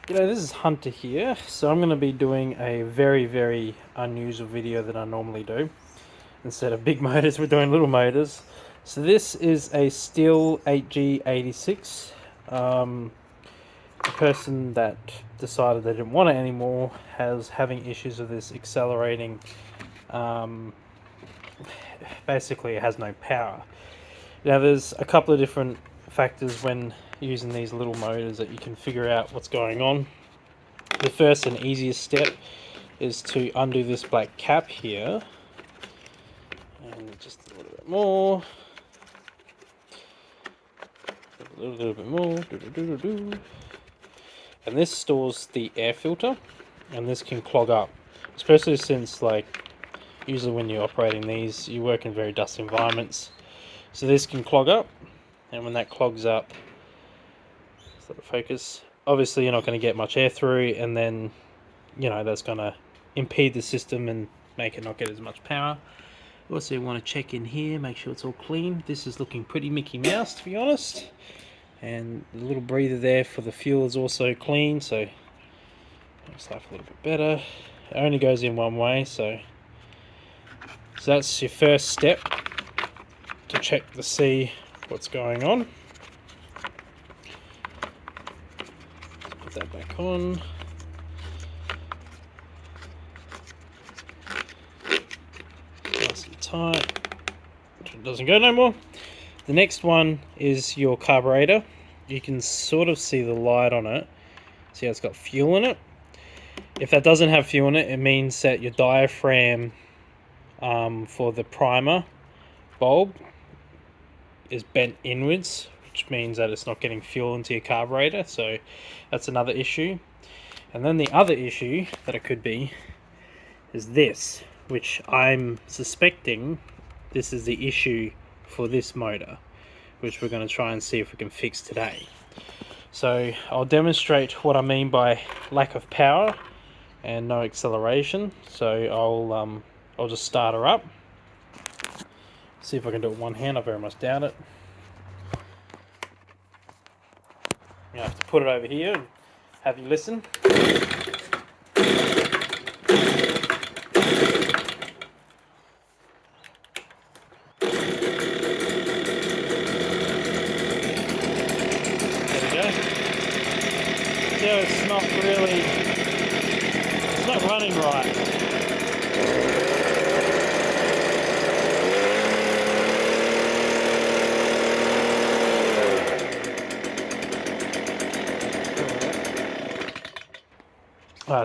This is Hunter here. So I'm going to be doing a very, very unusual video that I normally do. Instead of big motors, we're doing little motors. So this is a Stihl 8G86. The person that decided they didn't want it anymore has having issues with this accelerating. Basically, it has no power. Now, there's a couple of different factors when using these little motors that you can figure out what's going on. The first and easiest step is to undo this black cap here, and just a little bit more, a little bit more, and this stores the air filter, and this can clog up, especially since usually when you're operating these you work in very dusty environments, so this can clog up, and when that clogs up, sort of focus, obviously you're not going to get much air through, and then that's going to impede the system and make it not get as much power. Also, you want to check in here, make sure it's all clean. This is looking pretty Mickey Mouse, to be honest. And the little breather there for the fuel is also clean, so makes life a little bit better. It only goes in one way, so that's your first step to check to see what's going on. Put that back on. Nice and tight. It doesn't go no more. The next one is your carburetor. You can sort of see the light on it. See how it's got fuel in it? If that doesn't have fuel in it, it means that your diaphragm for the primer bulb is bent inwards, which means that it's not getting fuel into your carburetor, so that's another issue. And then the other issue that it could be is this, which I'm suspecting this is the issue for this motor, which we're going to try and see if we can fix today. So I'll demonstrate what I mean by lack of power and no acceleration. So I'll just start her up, see if I can do it with one hand. I very much doubt it. I have to put it over here and have you listen. It's not running right.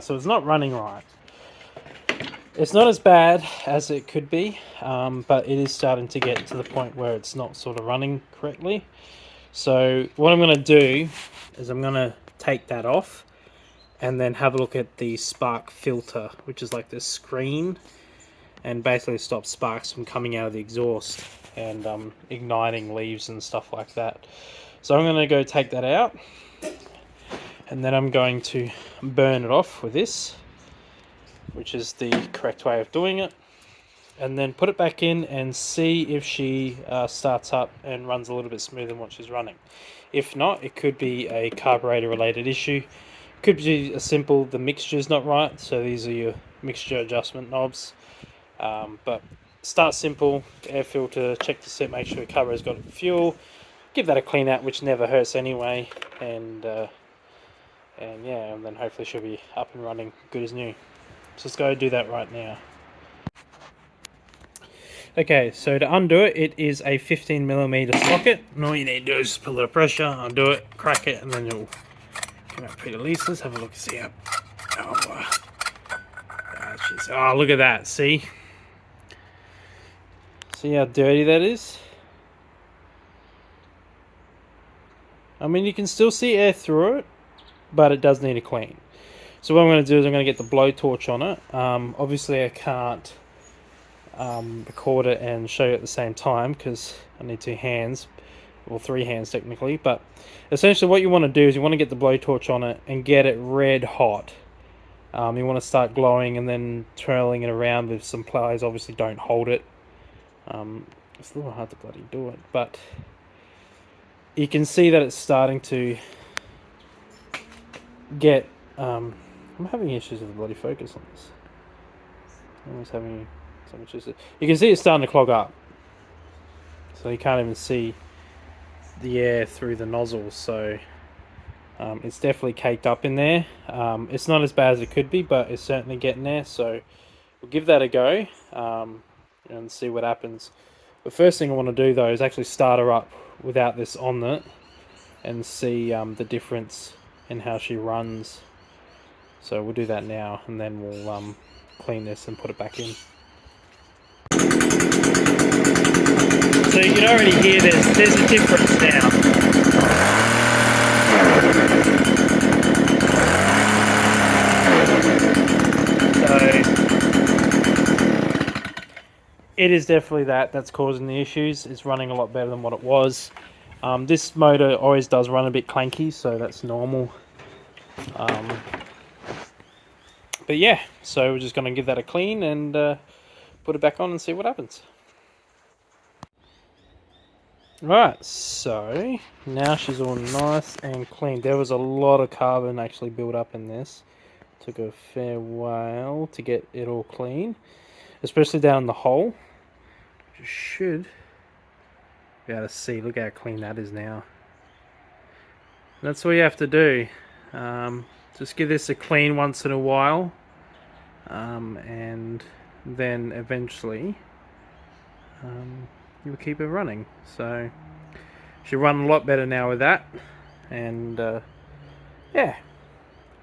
So it's not running right. It's not as bad as it could be, but it is starting to get to the point where it's not sort of running correctly. So what I'm going to do is I'm going to take that off and then have a look at the spark filter, which is like this screen, and basically stops sparks from coming out of the exhaust and igniting leaves and stuff like that. So I'm going to go take that out, and then I'm going to burn it off with this, which is the correct way of doing it, and then put it back in and see if she starts up and runs a little bit smoother than what she's running. If not, it could be a carburetor related issue. Could be the mixture's not right, so these are your mixture adjustment knobs. But start simple, air filter, check the set, make sure your carburetor's got fuel, give that a clean out, which never hurts anyway, and then hopefully she'll be up and running good as new. So let's go do that right now. Okay, so to undo it, it is a 15mm socket, and all you need to do is just put a little pressure, undo it, crack it, and then you'll come out pretty loose. Let's have a look and see how. Oh, look at that! See how dirty that is? I mean, you can still see air through it, but it does need a clean. So what I'm going to do is I'm going to get the blowtorch on it. Obviously, I can't record it and show you at the same time because I need two hands, or three hands technically, but essentially what you want to do is you want to get the blowtorch on it and get it red hot. You want to start glowing and then twirling it around with some pliers. Obviously don't hold it. It's a little hard to bloody do it, but you can see that it's starting to get. I'm having issues with the bloody focus on this. I'm always having some issues. You can see it's starting to clog up, so you can't even see the air through the nozzles. So it's definitely caked up in there. It's not as bad as it could be, but it's certainly getting there. So we'll give that a go and see what happens. The first thing I want to do though is actually start her up without this on it and see the difference in how she runs. So we'll do that now, and then we'll clean this and put it back in. So you can already hear there's a difference now. It is definitely that's causing the issues. It's running a lot better than what it was. This motor always does run a bit clanky, so that's normal. But yeah, so we're just going to give that a clean and put it back on and see what happens. Right, so now she's all nice and clean. There was a lot of carbon actually built up in this. Took a fair while to get it all clean, especially down the hole. You should be able to see, look how clean that is now. That's all you have to do. Just give this a clean once in a while, and then eventually you'll keep it running. So she'll run a lot better now with that, and yeah,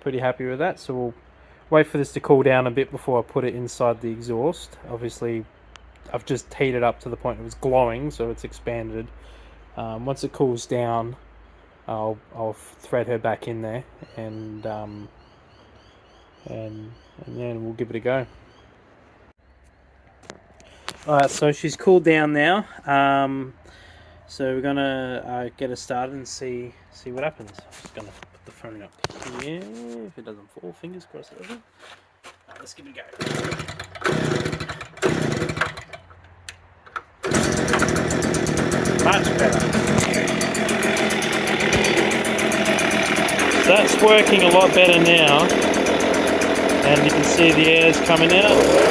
pretty happy with that. So we'll wait for this to cool down a bit before I put it inside the exhaust. Obviously I've just heated up to the point it was glowing, so it's expanded. Once it cools down, I'll thread her back in there, and then we'll give it a go. Alright, so she's cooled down now. So we're gonna get her started and see what happens. I'm just gonna put the phone up here. If it doesn't fall, fingers crossed it doesn't. Alright, let's give it a go. Much better. That's working a lot better now, and you can see the air's coming out.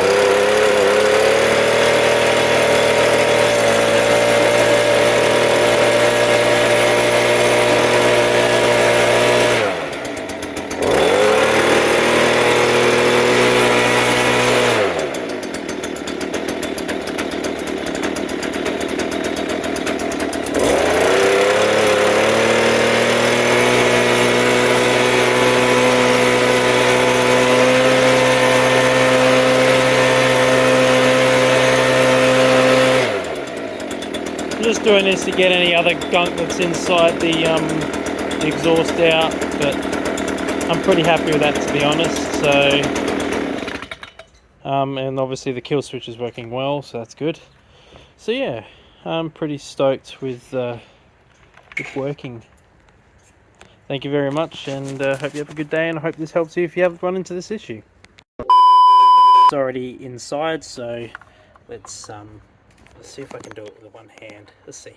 Just doing this to get any other gunk that's inside the exhaust out, but I'm pretty happy with that, to be honest. So and obviously the kill switch is working well, so that's good. So yeah, I'm pretty stoked with it working. Thank you very much, and hope you have a good day, and I hope this helps you if you haven't run into this issue. It's already inside, so let's see if I can do it with one hand. Let's see.